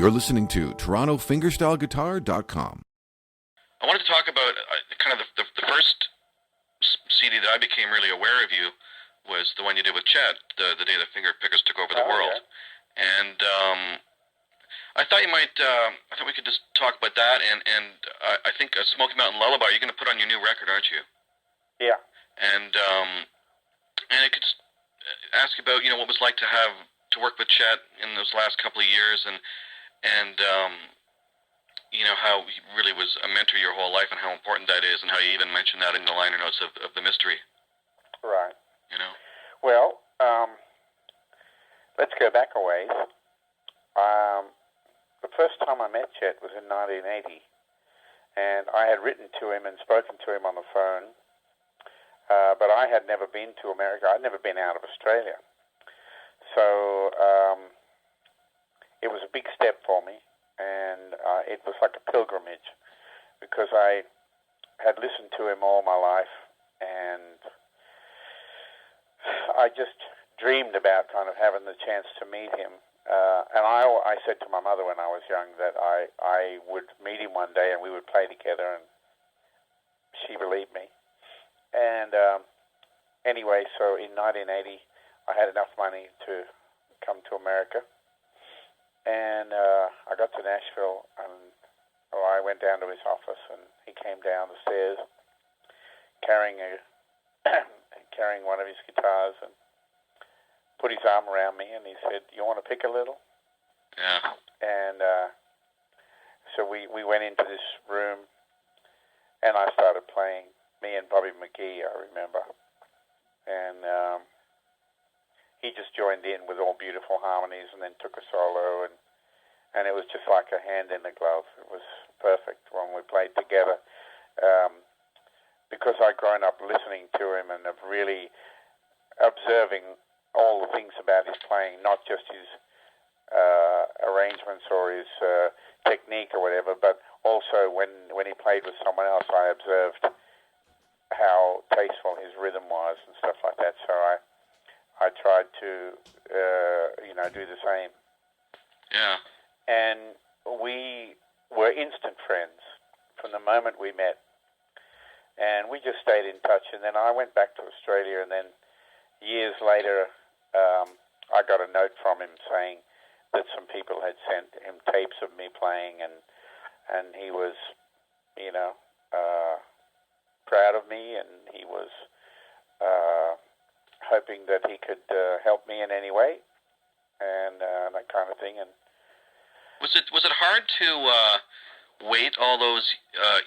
You're listening to TorontoFingerstyleGuitar.com. I wanted to talk about kind of the first CD that I became really aware of you was the one you did with Chet, the day the finger pickers took over the world. Yeah. And I thought you might, I thought we could just talk about that, and I think Smoky Mountain Lullaby, you're going to put on your new record, aren't you? Yeah. And I could just ask about, what it was like to work with Chet in those last couple of years, and how he really was a mentor your whole life, and how important that is, and how you even mentioned that in the liner notes of The Mystery. Right. Well, let's go back a ways. The first time I met Chet was in 1980, and I had written to him and spoken to him on the phone, but I had never been to America. I'd never been out of Australia. So it was a big step for me, and it was like a pilgrimage, because I had listened to him all my life, and I just dreamed about kind of having the chance to meet him. And I said to my mother when I was young that I would meet him one day and we would play together, and she believed me. And anyway, so in 1980, I had enough money to come to America. And I got to Nashville, and I went down to his office, and he came down the stairs carrying one of his guitars, and put his arm around me, and he said, "You want to pick a little?" Yeah. And so we went into this room, and I started playing, me and Bobby McGee, I remember. And he just joined in with all beautiful harmonies, and then took a solo, and it was just like a hand in a glove. It was perfect when we played together, because I'd grown up listening to him and of really observing all the things about his playing, not just his arrangements or his technique or whatever, but also when he played with someone else, I observed how tasteful his rhythm was and stuff like that. So I tried to do the same. Yeah. And we were instant friends from the moment we met, and we just stayed in touch. And then I went back to Australia, and then years later, I got a note from him saying that some people had sent him tapes of me playing, and he was, proud of me, and he was hoping that he could help me in any way, and that kind of thing. And was it hard to wait all those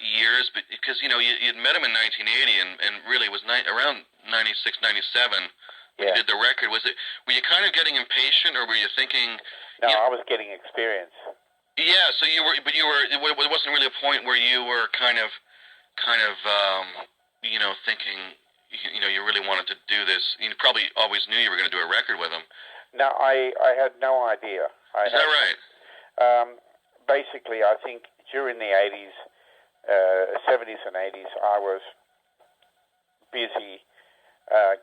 years, because you'd met him in 1980, and really it was around 96, 97 when you did the record. Were you kind of getting impatient, or were you thinking? No, I was getting experience. Yeah, so you were, but it wasn't really a point where you were kind of thinking, you really wanted to do this. You probably always knew you were going to do a record with him. No, I had no idea. Is that right? Basically, I think during the 80s, 70s and 80s, I was busy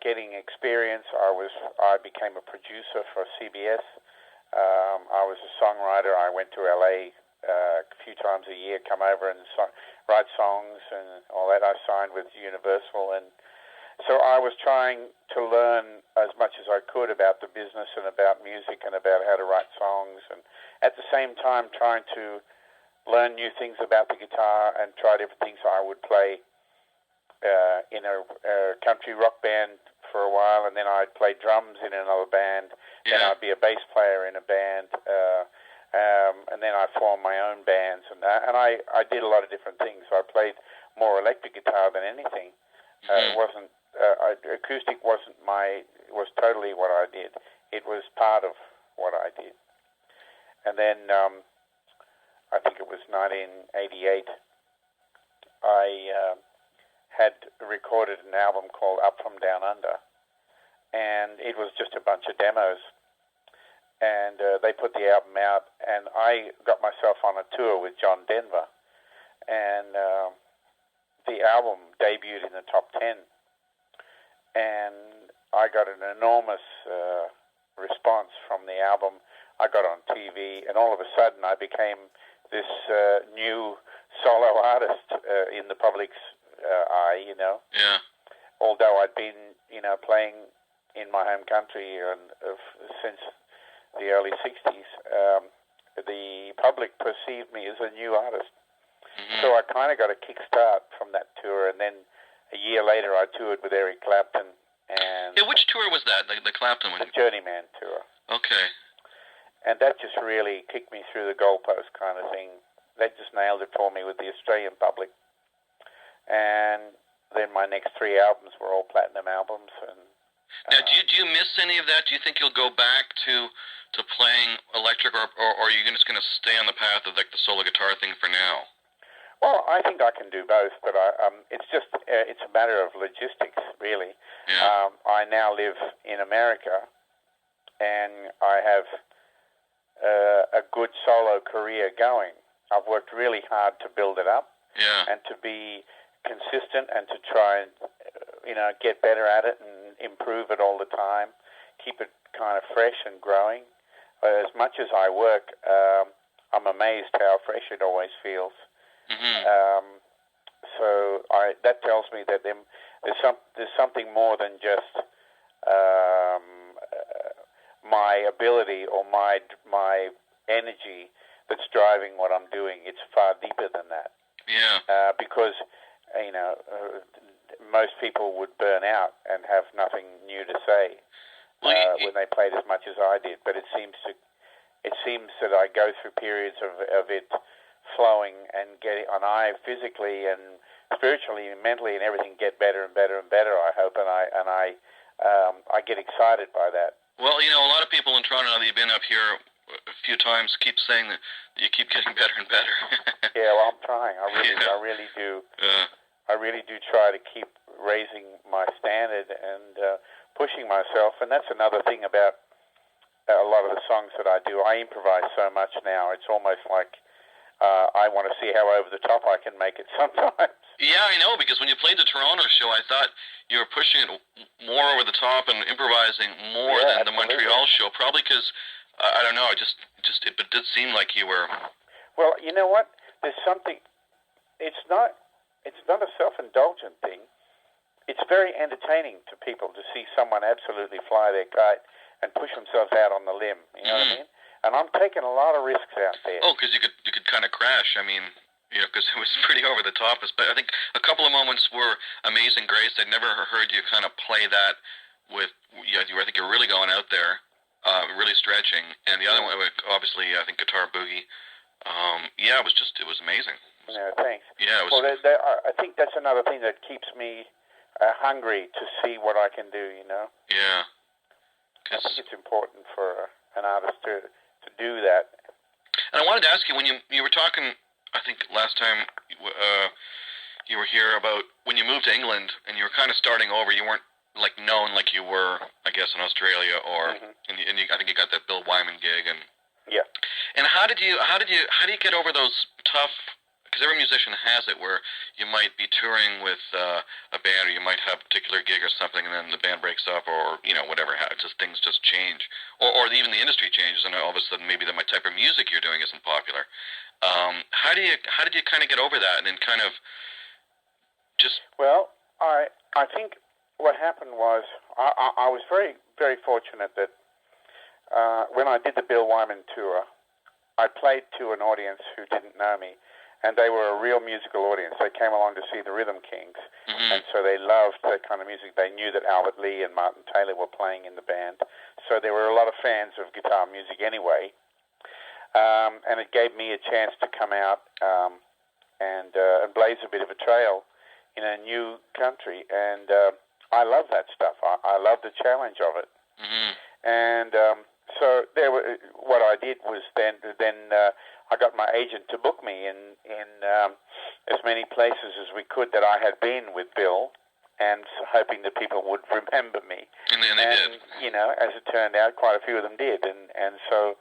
getting experience. I became a producer for CBS. I was a songwriter. I went to LA a few times a year, come over and write songs and all that. I signed with Universal, and so I was trying to learn as much as I could about the business and about music and about how to write songs, and at the same time trying to learn new things about the guitar and try different things. I would play in a country rock band for a while, and then I'd play drums in another band, then I'd be a bass player in a band, and then I formed my own bands, and I did a lot of different things. I played more electric guitar than anything. It wasn't acoustic was totally what I did. It was part of what I did. And then I think it was 1988, I had recorded an album called Up From Down Under, and it was just a bunch of demos. And they put the album out, and I got myself on a tour with John Denver, and the album debuted in the top 10, and I got an enormous response from the album. I got on TV, and all of a sudden I became this new solo artist in the public's eye, Yeah. Although I'd been, playing in my home country since the early 60s, the public perceived me as a new artist. Mm-hmm. So I kind of got a kickstart from that tour, and then a year later I toured with Eric Clapton. And Yeah, which tour was that? The Clapton one? the Journeyman tour. Okay. And that just really kicked me through the goalpost kind of thing. That just nailed it for me with the Australian public. And then my next 3 albums were all platinum albums. And now, do you miss any of that? Do you think you'll go back to playing electric, or are you just going to stay on the path of like the solo guitar thing for now? Well, I think I can do both, but it's just it's a matter of logistics, really. Yeah. I now live in America, and I have a good solo career going. I've worked really hard to build it up, Yeah. and to be consistent, and to try and get better at it and improve it all the time, keep it kind of fresh and growing. As much as I work, I'm amazed how fresh it always feels. Mm-hmm. So that tells me that there's something more than just my ability or my energy that's driving what I'm doing. It's far deeper than that. Yeah. Because most people would burn out and have nothing new to say when they played as much as I did. But it seems that I go through periods of it flowing and I physically and spiritually and mentally and everything get better and better and better, I hope, and I get excited by that. Well, a lot of people in Toronto, now that you've been up here a few times, keep saying that you keep getting better and better. Yeah, well, I'm trying. I really do. I really do try to keep raising my standard and pushing myself, and that's another thing about a lot of the songs that I do. I improvise so much now. It's almost like I want to see how over the top I can make it sometimes. Yeah, I know, because when you played the Toronto show, I thought you were pushing it more over the top and improvising more than the Montreal show, probably because, I don't know, it did seem like you were... Well, you know what? There's something... It's not a self-indulgent thing. It's very entertaining to people to see someone absolutely fly their kite and push themselves out on the limb. You know what I mean? And I'm taking a lot of risks out there. Oh, because you could kind of crash. I mean, because it was pretty over the top. But I think a couple of moments were Amazing Grace. I'd never heard you kind of play that with. I think you're really going out there, really stretching. And the other one, obviously, I think Guitar Boogie. It was amazing. Yeah, thanks. Yeah, it was. Well, I think that's another thing that keeps me hungry to see what I can do. Yeah. I think it's important for an artist to do that. And I wanted to ask you, when you were talking, I think last time you were here, about when you moved to England and you were kind of starting over, you weren't like known like you were, I guess, in Australia, or I think you got that Bill Wyman gig, and yeah. And how do you get over those tough? Because every musician has it, where you might be touring with a band, or you might have a particular gig or something, and then the band breaks up, or whatever. Things just change, or even the industry changes, and all of a sudden maybe the type of music you're doing isn't popular. How did you kind of get over that, and then kind of just? Well, I think what happened was I was very, very fortunate that when I did the Bill Wyman tour, I played to an audience who didn't know me. And they were a real musical audience. They came along to see the Rhythm Kings, and so they loved that kind of music. They knew that Albert Lee and Martin Taylor were playing in the band, so there were a lot of fans of guitar music anyway. And it gave me a chance to come out and blaze a bit of a trail in a new country, and I love that stuff. I love the challenge of it. And so what I did was then I got my agent to book me in as many places as we could that I had been with Bill, and hoping that people would remember me. And they did. As it turned out, quite a few of them did, and so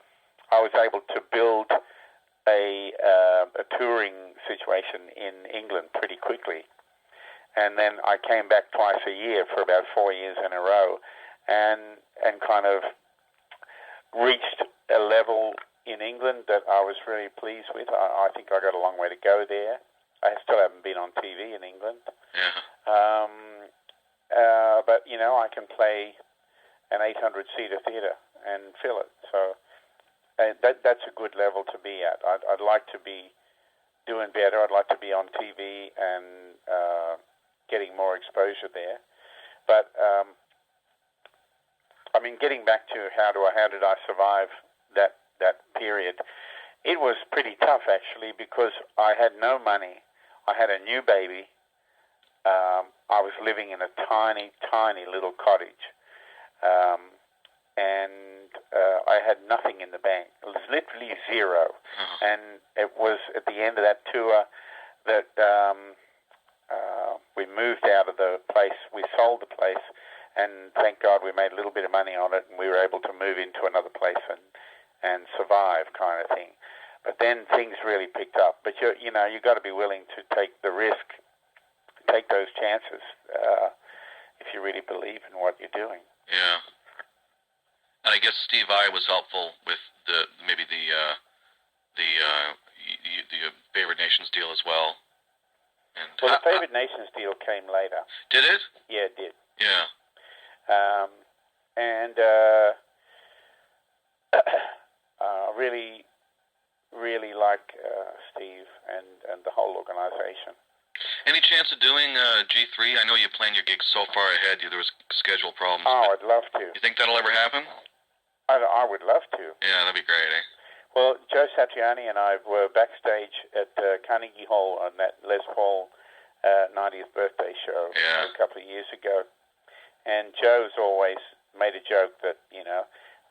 I was able to build a touring situation in England pretty quickly. And then I came back twice a year for about 4 years in a row, and kind of reached a level in England that I was really pleased with. I think I got a long way to go there. I still haven't been on TV in England. Yeah. But, I can play an 800-seater theatre and fill it. So that's a good level to be at. I'd like to be doing better. I'd like to be on TV and getting more exposure there. But, getting back to how did I survive that period, it was pretty tough, actually, because I had no money. I had a new baby. I was living in a tiny, tiny little cottage. And I had nothing in the bank. It was literally zero. Uh-huh. And it was at the end of that tour that we moved out of the place. We sold the place, and thank God we made a little bit of money on it, and we were able to move into another place and survive, kind of thing. But then things really picked up. But you got to be willing to take the risk, take those chances, if you really believe in what you're doing. Yeah. And I guess Steve I was helpful with the Favored Nations deal as well. And well, the Favored Nations deal came later. Did it? Yeah, it did. Yeah. And really, really like Steve and the whole organization. Any chance of doing G3? I know you planned your gigs so far ahead. There was schedule problems. Oh, I'd love to. You think that'll ever happen? I would love to. Yeah, that'd be great, eh? Well, Joe Satriani and I were backstage at Carnegie Hall on that Les Paul 90th birthday show a couple of years ago. And Joe's always made a joke that,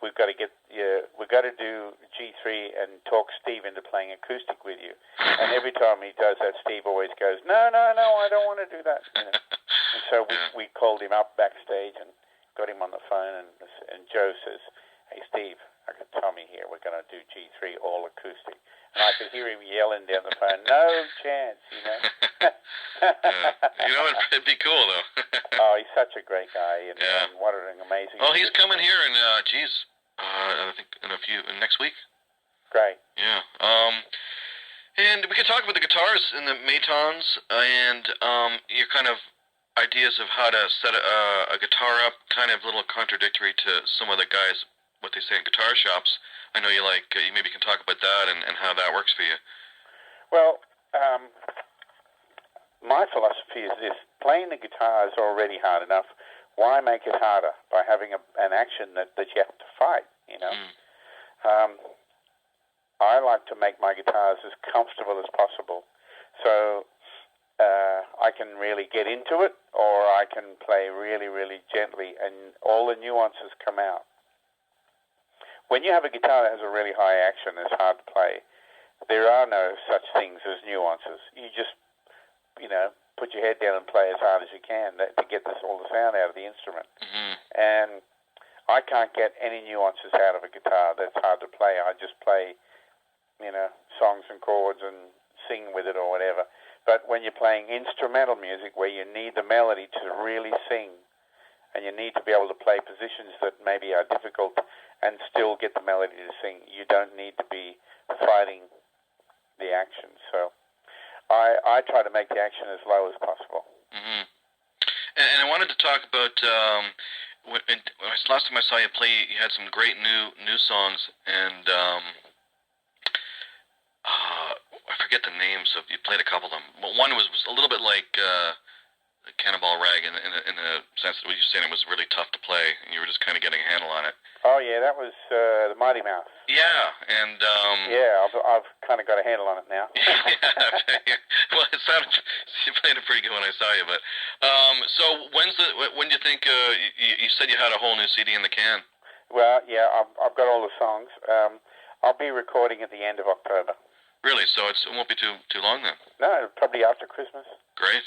we've got to do G3 and talk Steve into playing acoustic with you. And every time he does that, Steve always goes, no, I don't want to do that. And so we called him up backstage and got him on the phone, and Joe says, hey, Steve, I got Tommy here. We're going to do G3 all acoustic. And I could hear him yelling down the phone, no chance, It'd be cool, though. Oh, he's such a great guy, and what an amazing... Well, he's coming here in, I think next week. Great. Yeah. And we could talk about the guitars and the Maytons and your kind of ideas of how to set a guitar up, kind of a little contradictory to some of the guys, what they say in guitar shops. I know you you maybe can talk about that and how that works for you. Well, my philosophy is this: playing the guitar is already hard enough. Why make it harder by having an action that you have to fight, I like to make my guitars as comfortable as possible. So I can really get into it, or I can play really, really gently, and all the nuances come out. When you have a guitar that has a really high action, it's hard to play. There are no such things as nuances. You just, put your head down and play as hard as you can to get all the sound out of the instrument. Mm-hmm. And I can't get any nuances out of a guitar that's hard to play. I just play, songs and chords and sing with it or whatever. But when you're playing instrumental music where you need the melody to really sing, and you need to be able to play positions that maybe are difficult and still get the melody to sing, you don't need to be fighting the action. So I try to make the action as low as possible. Mm-hmm. And I wanted to talk about last time I saw you play, you had some great new songs, and I forget the names of. You played a couple of them. But one was a little bit like Cannonball Rag in the sense that what you were saying, it was really tough to play, and you were just kind of getting a handle on it. Oh yeah, that was the Mighty Mouse. Yeah, and I've kind of got a handle on it now. Yeah. Well, it sounded you played it pretty good when I saw you, but so when do you think you said you had a whole new CD in the can? Well, yeah, I've got all the songs. I'll be recording at the end of October. Really? So it won't be too long then? No, probably after Christmas. Great.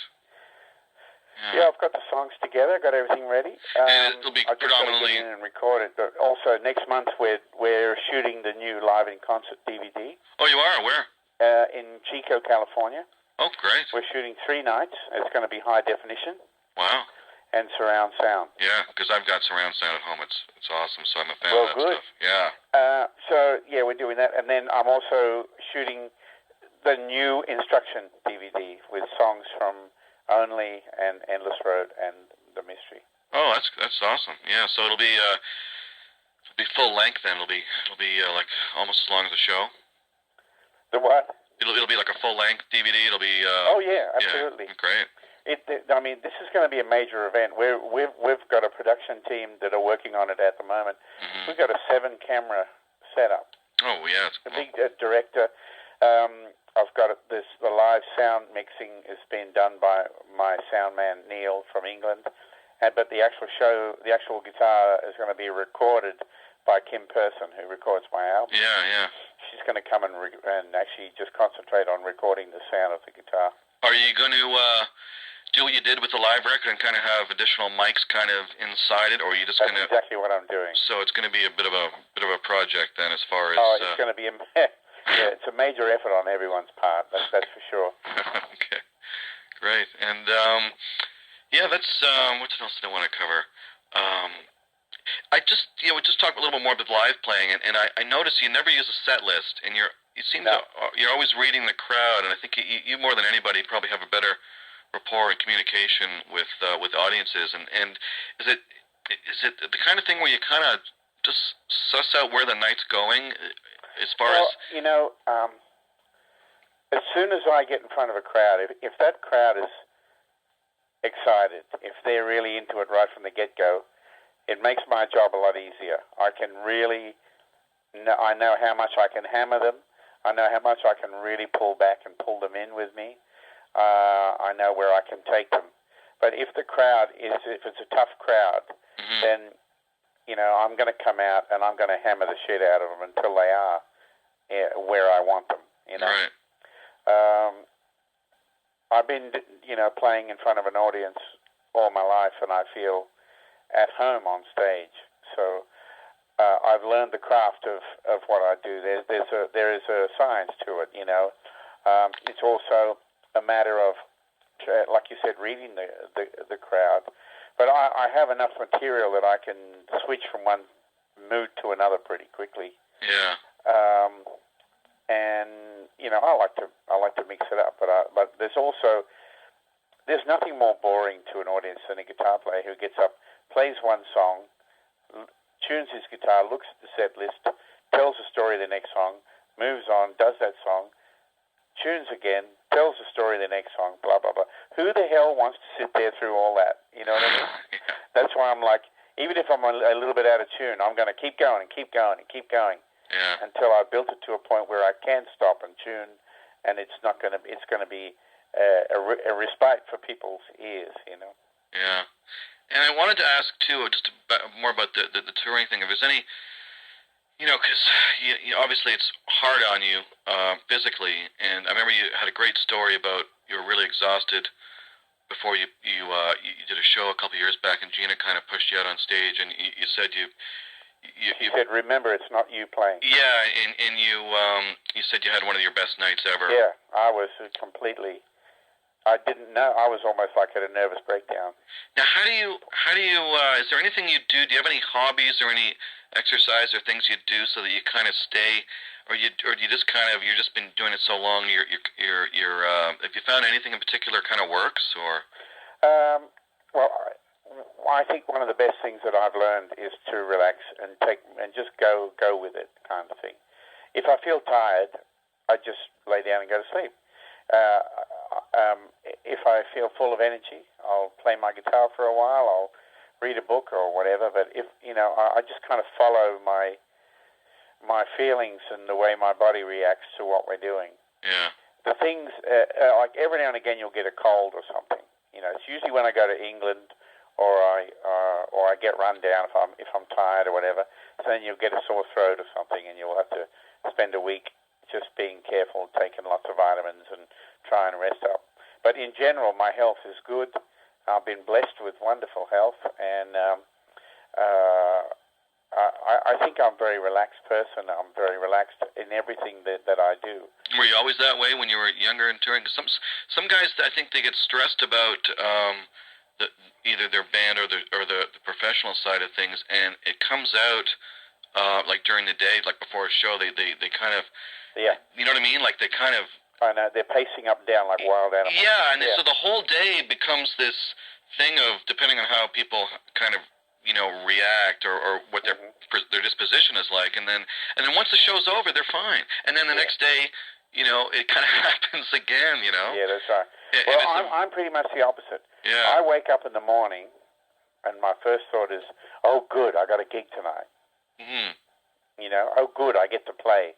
Yeah, I've got the songs together, got everything ready. And it'll be I just predominantly... got to get in and record it. But also, next month we're shooting the new Live in Concert DVD. Oh, you are? Where? In Chico, California. Oh, great. We're shooting 3 nights. It's going to be high definition. Wow. and surround sound. Yeah, because I've got surround sound at home. It's awesome, so I'm a fan Well, of that good. stuff. Yeah. So, yeah, we're doing that. And then I'm also shooting the new instruction DVD with songs from Only and Endless Road and The Mystery. Oh, that's awesome. Yeah, so it'll be full length then. It'll be like almost as long as the show. The what? It'll be like a full length DVD. It'll be. Oh yeah, absolutely. Yeah, great. I mean, this is going to be a major event. We've got a production team that are working on it at the moment. Mm-hmm. We've got a 7-camera setup. Oh yeah, it's a cool. big director. I've got the live sound mixing is being done by my sound man Neil from England, but the actual guitar is going to be recorded by Kim Person, who records my album. Yeah. She's going to come and actually just concentrate on recording the sound of the guitar. Are you going to do what you did with the live record and kind of have additional mics kind of inside it, or are you just going to? That's exactly what I'm doing. So it's going to be a bit of a project then, as far as. Oh, it's going to be yeah, it's a major effort on everyone's part. That's for sure. Okay, great. And yeah, that's what else did I want to cover? I just we just talked a little bit more about live playing, and I noticed you never use a set list, and you're always reading the crowd, and I think you more than anybody probably have a better rapport and communication with audiences, and is it the kind of thing where you kind of just suss out where the night's going as far as as soon as I get in front of a crowd, if that crowd is excited, if they're really into it right from the get-go, it makes my job a lot easier. I know how much I can hammer them. I know how much I can really pull back and pull them in with me. I know where I can take them. But if it's a tough crowd, mm-hmm. then, I'm going to come out and I'm going to hammer the shit out of them until they are where I want them, Right. I've been, playing in front of an audience all my life, and I feel at home on stage. So I've learned the craft of what I do. There is a science to it, It's also a matter of, like you said, reading the crowd. But I have enough material that I can switch from one mood to another pretty quickly. Yeah. And I like to mix it up. But there's nothing more boring to an audience than a guitar player who gets up, plays one song, tunes his guitar, looks at the set list, tells the story of the next song, moves on, does that song, tunes again, tells the story of the next song, blah, blah, blah. Who the hell wants to sit there through all that? You know what I mean? Yeah. That's why I'm like, even if I'm a little bit out of tune, I'm going to keep going and keep going and keep going until I've built it to a point where I can stop and tune, and it's going to be a respite for people's ears, Yeah. And I wanted to ask, too, just more about the touring thing. If there's any, because obviously it's hard on you physically, and I remember you had a great story about you were really exhausted before you did a show a couple of years back, and Gina kind of pushed you out on stage, and you said you said, remember, it's not you playing. Yeah, and you said you had one of your best nights ever. Yeah, I was completely... I didn't know. I was almost like at a nervous breakdown. Now, how do you? Is there anything you do? Do you have any hobbies or any exercise or things you do so that you kind of stay, or do you just you've just been doing it so long? You're have you found anything in particular kind of works or? Well, I think one of the best things that I've learned is to relax and just go with it, kind of thing. If I feel tired, I just lay down and go to sleep. If I feel full of energy, I'll play my guitar for a while. I'll read a book or whatever. But if I just kind of follow my feelings and the way my body reacts to what we're doing. Yeah. The things like every now and again you'll get a cold or something. It's usually when I go to England or I get run down if I'm tired or whatever. So then you'll get a sore throat or something, and you'll have to spend a week just being careful, taking lots of vitamins and try and rest up. But in general, my health is good. I've been blessed with wonderful health, and I think I'm a very relaxed person. I'm very relaxed in everything that I do. Were you always that way when you were younger and touring? Some guys, I think they get stressed about either their band or the professional side of things, and it comes out like during the day, like before a show, they kind of, Yeah. you know what I mean? Like they kind of, I know, they're pacing up and down like wild animals. yeah, and so the whole day becomes this thing of, depending on how people kind of, you know, react or what their disposition is like, and then once the show's over, they're fine, and then the next day, you know, it kind of happens again, you know. Yeah, that's right. Well, I'm pretty much the opposite. Yeah. I wake up in the morning, and my first thought is, oh, good, I got a gig tonight. Mm-hmm. You know, oh, good, I get to play.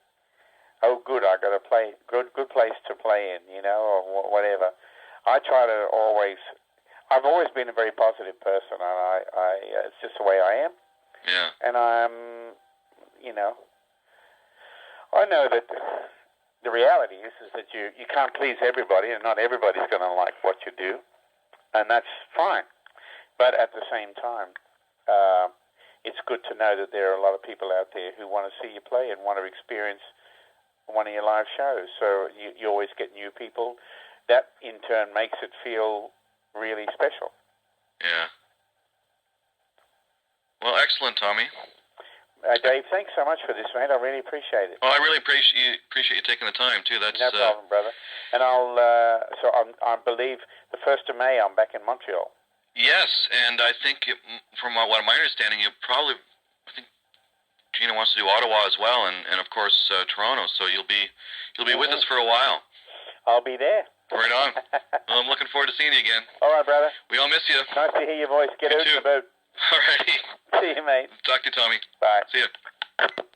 Oh, good, I got to play. Good place to play in, you know, or whatever. I try to always. I've always been a very positive person, and it's just the way I am. Yeah. And you know, I know that the reality is that you can't please everybody, and not everybody's going to like what you do, and that's fine. But at the same time, it's good to know that there are a lot of people out there who want to see you play and want to experience one of your live shows. So you always get new people. That, in turn, makes it feel really special. Yeah. Well, excellent, Tommy. Dave, thanks so much for this, mate. I really appreciate it. Well, I really appreciate you taking the time, too. That's no problem, brother. And I believe the 1st of May I'm back in Montreal. Yes, and I think, from what my understanding, I think Gina wants to do Ottawa as well, and of course Toronto. So you'll be with us for a while. I'll be there. Right on. Well, I'm looking forward to seeing you again. All right, brother. We all miss you. Nice to hear your voice. Get out and about. All righty. See you, mate. Talk to you, Tommy. Bye. See you.